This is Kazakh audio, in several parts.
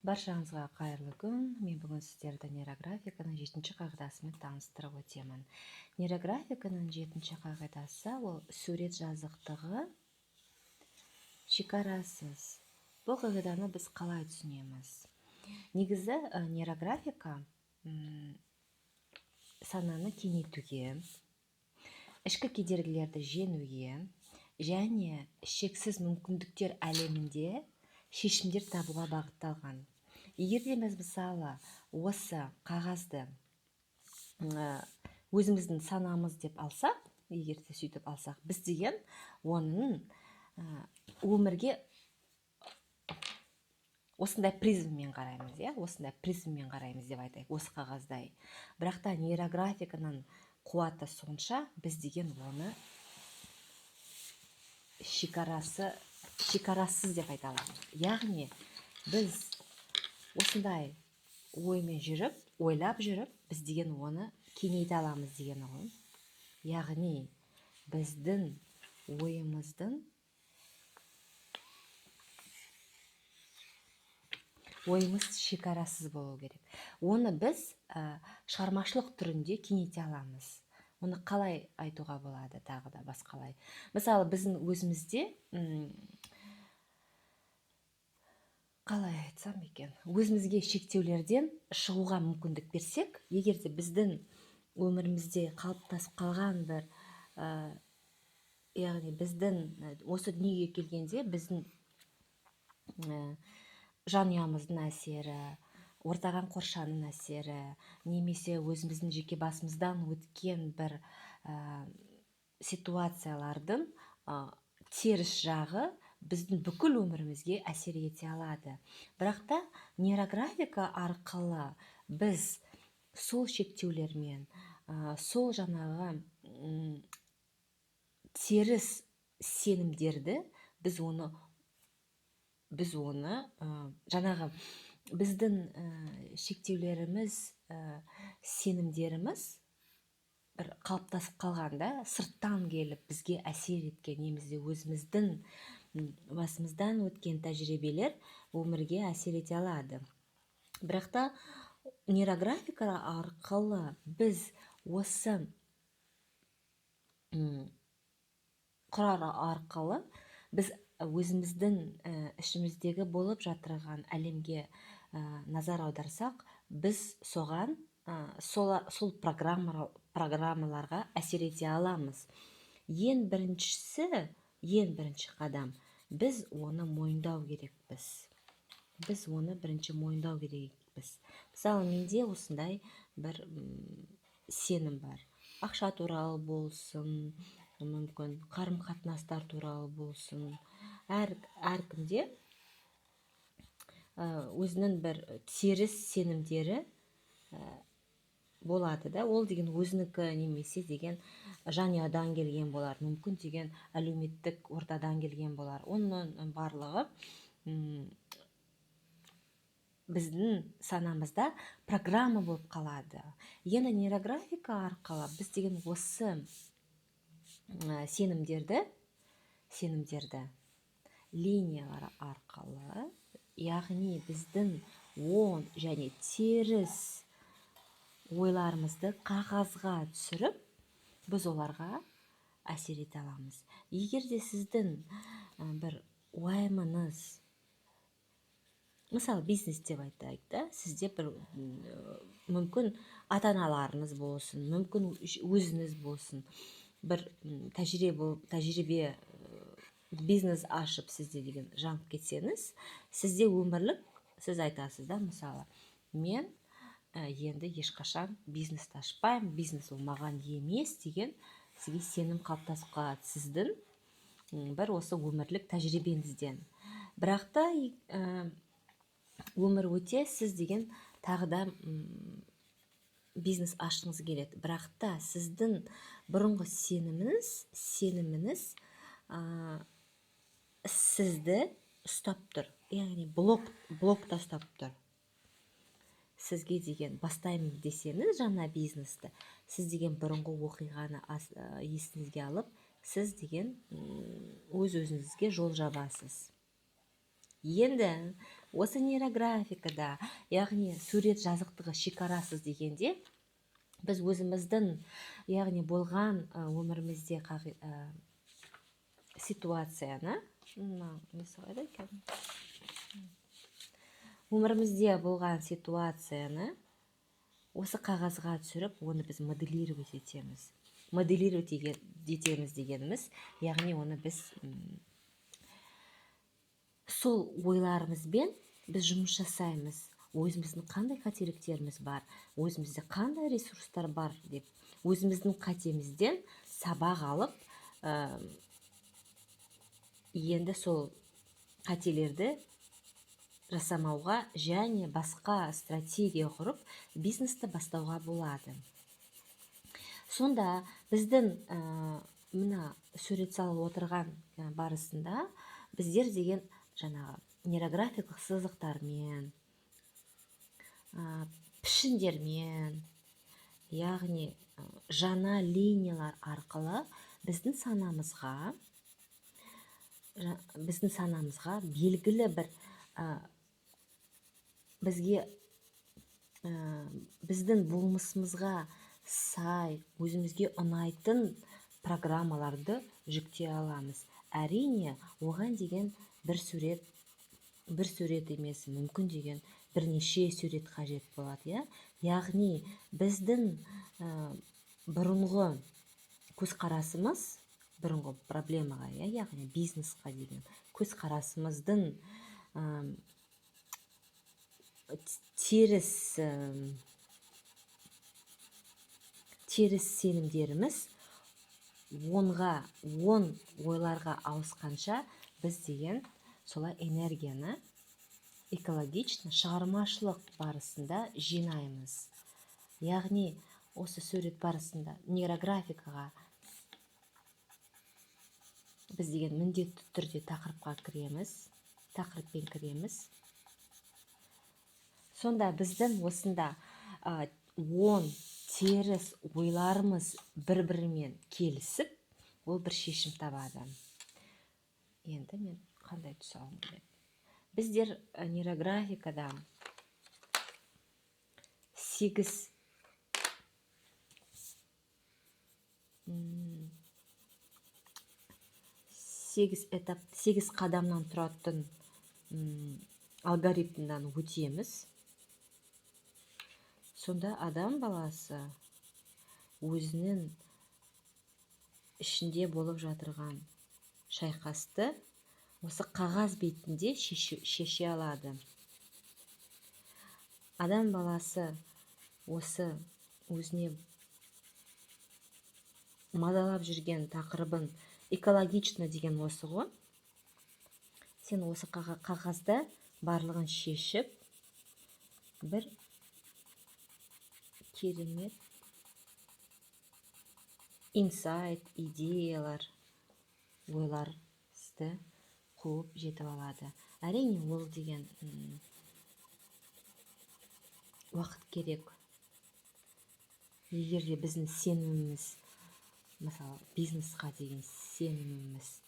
Баршаңызға қайырлы күн. Мен бүгін сіздерді нейрографиканың 7-ші қағидасымен таныстырып өтемін. Нейрографиканың 7-ші қағидасы ол сурет жазықтығы шекарасыз. Бұл қағиданы біз қалай түсінеміз? Негізі нейрографика сананы кеңейтуге, ішкі кедергілерді жеңуге және шексіз мүмкіндіктер әлемінде шешімдер табуға бағытталған. Егер де біз мысалы осы қағазды өзіміздің санамыз деп алсақ, егер де сөйтіп алсақ, біз деген оның өмірге осындай призммен қараймыз, осындай призммен қараймыз деп айтайық, осы қағаздай. Бірақ та нейрографиканың қуаты сонша, біз деген оны шекарасыз деп айта аламыз. Яғни біз осындай оймен жүріп, ойлап жүріп, біз деген оны кеңейте аламыз деген ғой. Яғни біздің ойымыз шекарасыз болу керек. Оны біз шығармашылық түрінде кеңейте аламыз. Оны қалай айтуға болады тағы да басқалай. Мысалы біздің өзімізде қалай айтсам екен, өзімізге шектеулерден шығуға мүмкіндік берсек, егер де біздің өмірімізде қалыптасып қалған бір, яғни біздің осы дүниеге келгенде біздің жанұямыздың әсері, ортаған қоршанның әсері, немесе өзіміздің жеке басымыздан өткен бір ситуациялардың теріс жағы біздің бүкіл өмірімізге әсер ете алады. Бірақ та нейрографика арқылы біз сол шектеулермен, сол жаңағы теріс сенімдерді біз оны жаңағы біздің шектеулеріміз, сенімдеріміз бір қалыптасып қалғанда, сырттан келіп бізге әсер еткен, немесе өзіміздің басымыздан өткен тәжірибелер өмірге әсер ете алады. Бірақ та нейрографика арқылы біз осы құрал арқылы біз өзіміздің ішіміздегі болып жатырған әлемге назар аударсақ, біз соған сол программаларға әсер ете аламыз. Ең бірінші қадам, біз оны мойындау керекпіз. Мысалы, менде осындай бір сенім бар. Ақша туралы болсын, мүмкін қарым-қатынастар туралы болсын. Әркімде өзінің бір теріс сенімдері болады да. Ол деген өзінікі немесе деген жанұядан келген болар, мүмкін деген әлеуметтік ортадан келген болар. Оның барлығы біздің санамызда программа болып қалады. Енді нейрографика арқылы біз деген осы сенімдерді линиялар арқылы, яғни біздің оң және теріс ойларымызды қағазға түсіріп, біз оларға әсер ете аламыз. Егер де сіздің бір уайымыңыз, мысалы бизнес деп айтайық да, сізде бір мүмкін ата-аналарыңыз болсын, мүмкін өзіңіз болсын, бір тәжірибе бизнес ашып сізде деген жанып кетсеңіз, сізде өмірлік, сіз айтасыз да, мысалы, мен енді ешқашан бизнесті ашпаймын, бизнес ол маған емес деген сізге сенім қалыптасып қалады сіздің бір осы өмірлік тәжірибеңізден. Бірақ та өмір өте сіз деген тағы да бизнес ашқыңыз келеді. Бірақ та сіздің бұрынғы сеніміңіз сізді ұстап тұр, яғни блокта ұстап тұр. Сізге деген бастаймын десеңіз жаңа бизнесті, сіз деген бұрынғы оқиғаны есіңізге алып, сіз деген өз-өзіңізге жол жабасыз. Енді осы нейрографикада, яғни сурет жазықтығы шекарасыз дегенде, біз өзіміздің, яғни болған өмірімізде ситуацияны, несі қайда екен? Өмірімізде болған ситуацияны осы қағазға түсіріп, оны біз моделировать етеміз. Моделировать етеміз дегеніміз, яғни оны біз сол ойларымызбен біз жұмыс жасаймыз. Өзіміздің қандай қателіктеріміз бар, өзімізде қандай ресурстар бар деп, өзіміздің қатемізден сабақ алып, енді сол қателерді жасамауға және басқа стратегия құрып бизнесті бастауға болады. Сонда біздің мына сурет салып отырған барысында біздер деген жаңағы нейрографикалық сызықтармен, пішіндермен, яғни жаңа линиялар арқылы біздің санамызға белгілі бір біздің болмысымызға сай, өзімізге ұнайтын программаларды жүктей аламыз. Әрине, оған деген бір сурет емес, мүмкін деген бірнеше сурет қажет болады. Яғни біздің бұрынғы көзқарасымыз, бұрынғы проблемаға, яғни бизнесқа деген көзқарасымыздың теріс сенімдеріміз 10 ойларға ауысқанша біз деген солай энергияны экологично, шығармашылық барысында жинаймыз. Яғни осы сурет барысында нейрографикаға біз деген міндетті түрде тақырыппен кіреміз. Сонда біздің осында 10 теріс ойларымыз бір-бірімен келісіп, ол бір шешім табады. Енді мен қандай тұсауым керек? Біздер нейрографикада 8 қадамнан тұратын алгоритмдан өтеміз. Сонда адам баласы өзінің ішінде болып жатырған шайқасты осы қағаз бетінде шеше алады. Адам баласы осы өзіне мазалап жүрген тақырыбын экологично деген осы ғой. Сен осы қағазда барлығын шешіп, бір керемет инсайт, идеялар, ойлар сізді қуып жетіп алады. Әрине, ол деген уақыт керек. Егер де біздің сеніміміз, мысалы, бизнесқа деген сеніміміз,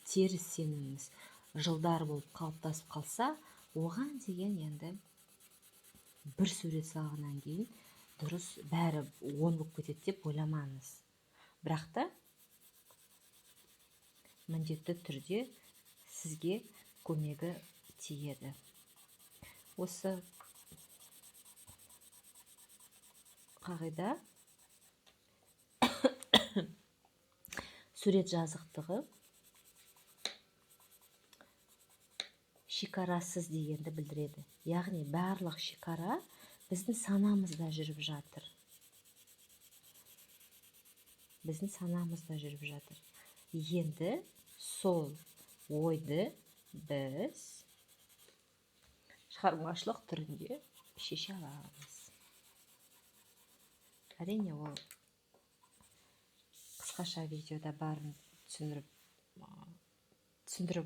теріс сеніміміз жылдар болып қалыптасып қалса, оған деген енді бір сурет салғаннан кейін дұрыс бәрі 10 болып кетеді деп ойламаңыз. Бірақ та міндетті түрде сізге көмегі тиеді. Осы қағида сурет жазықтығы шекарасыз дегенді білдіреді. Яғни барлық шекара біздің санамызда жүріп жатыр. Енді сол ойды біз шығармашылық түрінде шеше аламыз. Әрине, ол қысқаша видеода барын түсіндіріп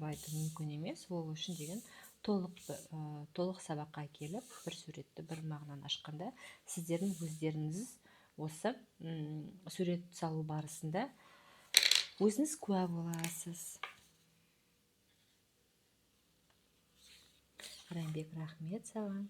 айту мүмкін емес. Ол үшін деген толық сабаққа келіп, бір суретті бір мағынаны ашқанда, сіздердің өздеріңіз осы сурет салу барысында өзіңіз куә боласыз. Қыранбек, рахмет саған.